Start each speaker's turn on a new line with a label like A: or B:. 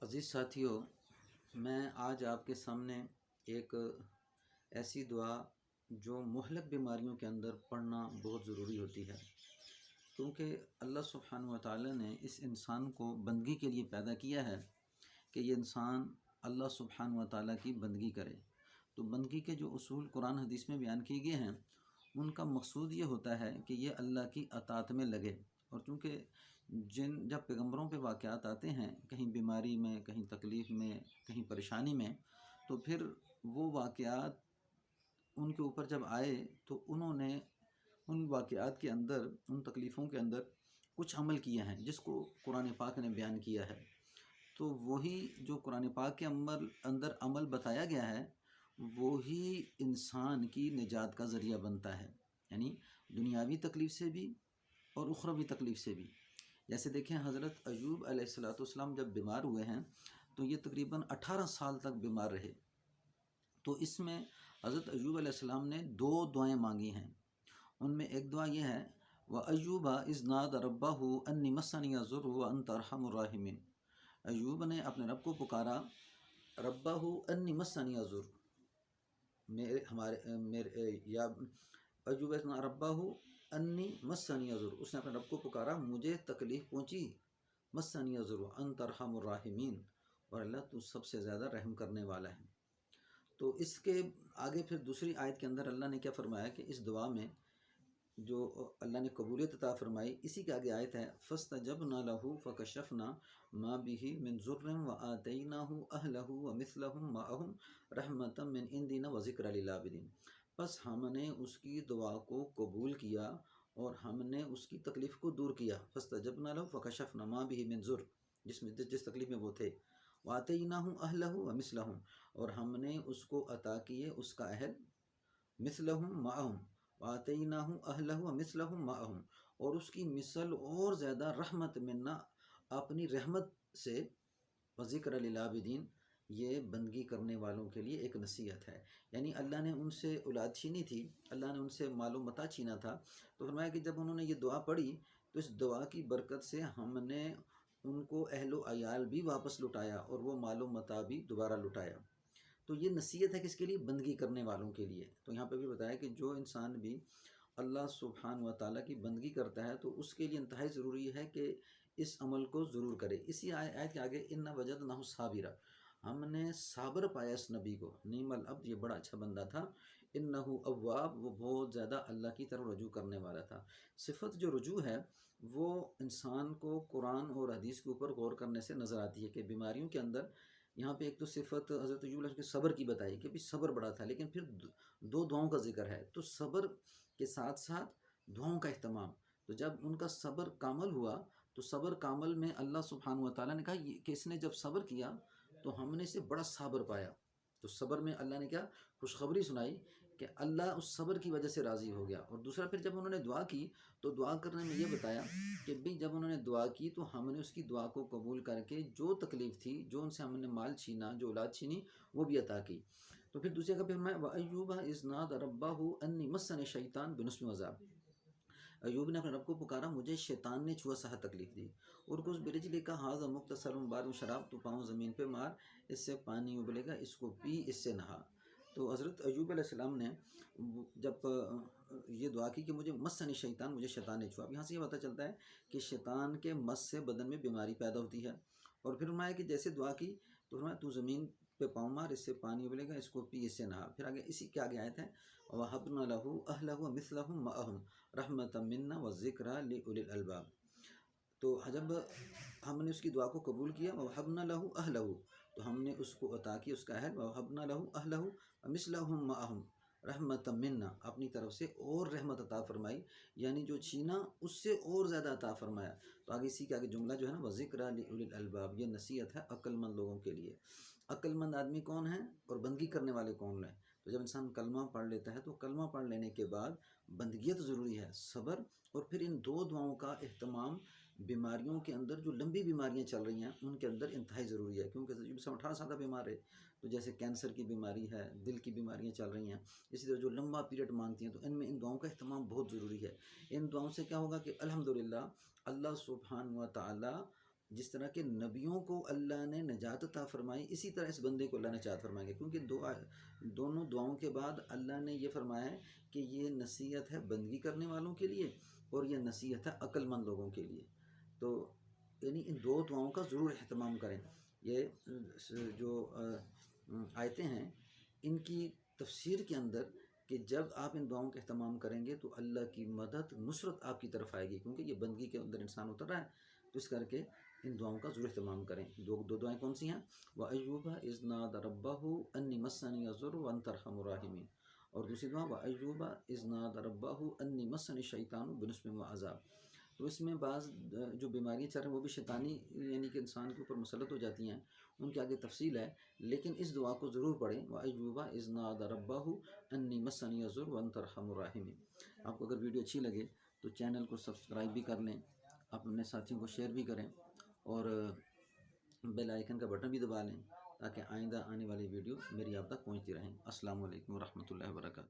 A: عزیز ساتھیوں، میں آج آپ کے سامنے ایک ایسی دعا جو مہلک بیماریوں کے اندر پڑھنا بہت ضروری ہوتی ہے، کیونکہ اللہ سبحانہ و تعالی نے اس انسان کو بندگی کے لیے پیدا کیا ہے کہ یہ انسان اللہ سبحانہ و تعالی کی بندگی کرے۔ تو بندگی کے جو اصول قرآن حدیث میں بیان کیے گئے ہیں ان کا مقصود یہ ہوتا ہے کہ یہ اللہ کی اطاعت میں لگے، اور چونکہ جب پیغمبروں پہ واقعات آتے ہیں کہیں بیماری میں، کہیں تکلیف میں، کہیں پریشانی میں، تو پھر وہ واقعات ان کے اوپر جب آئے تو انہوں نے ان واقعات کے اندر، ان تکلیفوں کے اندر کچھ عمل کیا ہے جس کو قرآن پاک نے بیان کیا ہے۔ تو وہی جو قرآن پاک کے اندر عمل بتایا گیا ہے وہی انسان کی نجات کا ذریعہ بنتا ہے، یعنی دنیاوی تکلیف سے بھی اور اخروی تکلیف سے بھی۔ جیسے دیکھیں حضرت ایوب علیہ السلام جب بیمار ہوئے ہیں تو یہ تقریباً 18 سال تک بیمار رہے۔ تو اس میں حضرت ایوب علیہ السلام نے 2 دعائیں مانگی ہیں۔ ان میں ایک دعا یہ ہے وَأَيُّوبَ إِذْ نَادَى رَبَّهُ أَنِّي مَسَّنِيَ الضُّرُّ وَأَنْتَ أَرْحَمُ الرَّاحِمِينَ۔ ایوب نے اپنے رب کو پکارا، ربہ انی مسنی الضر، یا ایوب ربہ انی مسنی الضر، اس نے اپنے رب کو پکارا مجھے تکلیف پہنچی، مسنی الضر انت ارحم الراحمین، اور اللہ تو سب سے زیادہ رحم کرنے والا ہے۔ تو اس کے آگے پھر دوسری آیت کے اندر اللہ نے کیا فرمایا کہ اس دعا میں جو اللہ نے قبولیت عطا فرمائی، اسی کے آگے آیت ہے فَاسْتَجَبْنَا لَهُ فَكَشَفْنَا مَا بِهِ مِنْ ضُرٍّ وَآتَيْنَاهُ أَهْلَهُ وَمِثْلَهُمْ مَعَهُمْ رَحْمَةً مِنْ عِنْدِنَا وَذِكْرًا لِلْعَابِدِينَ۔ پس ہم نے اس کی دعا کو قبول کیا اور ہم نے اس کی تکلیف کو دور کیا۔ فَاسْتَجَبْنَا لَهُ فَكَشَفْنَا مَا بِهِ مِنْ ضُرٍّ، جس تکلیف میں وہ تھے، وَآتَيْنَاهُ أَهْلَهُ وَمِثْلَهُمْ، اور ہم نے اس کو عطا کیے اس کا اہل، مثلہم معہم، وآتیناہم اہلہ ومثلہم معہم، اور اس کی مثل اور زیادہ رحمت منا، اپنی رحمت سے، وذکر للعابدین، یہ بندگی کرنے والوں کے لیے ایک نصیحت ہے۔ یعنی اللہ نے ان سے اولاد چھینی تھی، اللہ نے ان سے مال و متاع چھینا تھا، تو فرمایا کہ جب انہوں نے یہ دعا پڑھی تو اس دعا کی برکت سے ہم نے ان کو اہل و عیال بھی واپس لٹایا اور وہ مال و متاع بھی دوبارہ لٹایا۔ تو یہ نصیحت ہے کس کے لیے؟ بندگی کرنے والوں کے لیے۔ تو یہاں پہ بھی بتایا کہ جو انسان بھی اللہ سبحانہ و تعالیٰ کی بندگی کرتا ہے تو اس کے لیے انتہائی ضروری ہے کہ اس عمل کو ضرور کرے۔ اسی آیت کے آگے اِنَّا وَجَدْنَاهُ صَابِرًا، ہم نے صابر پایا اس نبی کو، نعم العبد، یہ بڑا اچھا بندہ تھا، اِنَّهُ اواب، وہ بہت زیادہ اللہ کی طرف رجوع کرنے والا تھا۔ صفت جو رجوع ہے وہ انسان کو قرآن اور حدیث کے اوپر غور کرنے سے نظر آتی ہے کہ بیماریوں کے اندر یہاں پہ ایک تو صفت حضرت ایوب علیہ السلام کے صبر کی بتائی کہ بھی صبر بڑا تھا، لیکن پھر 2 دعاؤں کا ذکر ہے، تو صبر کے ساتھ ساتھ دعاؤں کا اہتمام۔ تو جب ان کا صبر کامل ہوا تو صبر کامل میں اللہ سبحانہ و تعالیٰ نے کہا کہ اس نے جب صبر کیا تو ہم نے اسے بڑا صابر پایا۔ تو صبر میں اللہ نے کیا خوشخبری سنائی کہ اللہ اس صبر کی وجہ سے راضی ہو گیا۔ اور دوسرا پھر جب انہوں نے دعا کی تو دعا کرنے میں یہ بتایا کہ بھی جب انہوں نے دعا کی تو ہم نے اس کی دعا کو قبول کر کے جو تکلیف تھی، جو ان سے ہم نے مال چھینا، جو اولاد چھینی، وہ بھی عطا کی۔ تو پھر دوسرے کا پھر میں وَأَيُّوبَ إِذْ نَادَى رَبَّهُ أَنِّي مَسَّنِيَ الشَّيْطَانُ بِنُصْبٍ وَعَذَابٍ، ایوب نے اپنے رب کو پکارا مجھے شیطان نے چھوا سا تکلیف دی، اور کچھ برجلک هَٰذَا مُغْتَسَلٌ بَارِدٌ شراب، تو پاؤں زمین پہ مار، اس سے پانی ابلے گا، اس کو پی، اس سے نہا۔ تو حضرت ایوب علیہ السلام نے جب یہ دعا کی کہ مجھے مسنی شیطان، مجھے شیطان نے چھوا، اب یہاں سے یہ پتہ چلتا ہے کہ شیطان کے مس سے بدن میں بیماری پیدا ہوتی ہے۔ اور پھر فرمایا کہ جیسے دعا کی تو فرمایا تو زمین پہ پاؤں مار، اس سے پانی ابلے گا، اس کو پی، اس سے نہا۔ پھر آگے اسی کے آگے آیت ہے وَوَهَبْنَا لَهُ أَهْلَهُ وَمِثْلَهُم مَّعَهُمْ رَحْمَةً مِنَّا وَذِكْرًا لِأُولِي الْأَلْبَابِ۔ تو جب ہم نے اس کی دعا کو قبول کیا وَوَهَبْنَا لَهُ أَهْلَهُ، تو ہم نے اس کو عطا کی اس کا اہل، وَوَهَبْنَا لَهُ أَهْلَهُ وَمِثْلَهُم مَّعَهُمْ رحمۃ منا، اپنی طرف سے اور رحمت عطا فرمائی، یعنی جو چھینا اس سے اور زیادہ عطا فرمایا۔ تو آگے اسی کے آگے جملہ جو ہے نا وَذِكْرًا لِأُولِي الْأَلْبَابِ، یہ نصیحت ہے عقل مند لوگوں کے لیے۔ عقل مند آدمی کون ہے اور بندگی کرنے والے کون ہیں؟ تو جب انسان کلمہ پڑھ لیتا ہے تو کلمہ پڑھ لینے کے بعد بندگیت ضروری ہے، صبر، اور پھر ان 2 دعاؤں کا اہتمام بیماریوں کے اندر، جو لمبی بیماریاں چل رہی ہیں ان کے اندر انتہائی ضروری ہے، کیونکہ 18 سال کا بیمار ہے، تو جیسے کینسر کی بیماری ہے، دل کی بیماریاں چل رہی ہیں، اسی طرح جو لمبا پیریڈ مانگتی ہیں، تو ان میں ان دعاؤں کا اہتمام بہت ضروری ہے۔ ان دعاؤں سے کیا ہوگا کہ الحمدللہ اللہ سبحانہ و تعالی جس طرح کہ نبیوں کو اللہ نے نجات عطا فرمائی، اسی طرح اس بندے کو اللہ نے نجات فرمائے گا، کیونکہ دونوں دعاؤں کے بعد اللہ نے یہ فرمایا ہے کہ یہ نصیحت ہے بندگی کرنے والوں کے لیے اور یہ نصیحت ہے عقل مند لوگوں کے لیے۔ تو یعنی ان دو دعاؤں کا ضرور اہتمام کریں۔ یہ جو آیتیں ہیں ان کی تفسیر کے اندر کہ جب آپ ان دعاؤں کا اہتمام کریں گے تو اللہ کی مدد نصرت آپ کی طرف آئے گی، کیونکہ یہ بندگی کے اندر انسان اتر رہا ہے، تو اس کر کے ان دعاؤں کا ضرور اہتمام کریں۔ دو دعائیں کون سی ہیں؟ وَأَيُّوبَ إِذْ نَادَى رَبَّهُ أَنِّي مَسَّنِيَ الضُّرُّ وَأَنْتَ أَرْحَمُ الرَّاحِمِينَ، اور دوسری دعا وَأَيُّوبَ إِذْ نَادَى رَبَّهُ أَنِّي مَسَّنِيَ الشَّيْطَانُ بِنُصْبٍ وَعَذَابٍ۔ تو اس میں بعض جو بیماریاں چل رہی ہیں وہ بھی شیطانی یعنی کہ انسان کے اوپر مسلط ہو جاتی ہیں، ان کے آگے تفصیل ہے، لیکن اس دعا کو ضرور پڑھیں، وَأَيُّوبَ إِذْ نَادَى رَبَّهُ أَنِّي مَسَّنِيَ الضُّرُّ وَأَنْتَ أَرْحَمُ الرَّاحِمِينَ۔ آپ کو اگر ویڈیو اچھی لگے تو چینل کو سبسکرائب بھی کر لیں، اپنے ساتھیوں کو شیئر بھی کریں، اور بیل آئیکن کا بٹن بھی دبا لیں تاکہ آئندہ آنے والی ویڈیو میری آپ تک پہنچتی رہیں۔ السلام علیکم ورحمۃ اللہ وبرکاتہ۔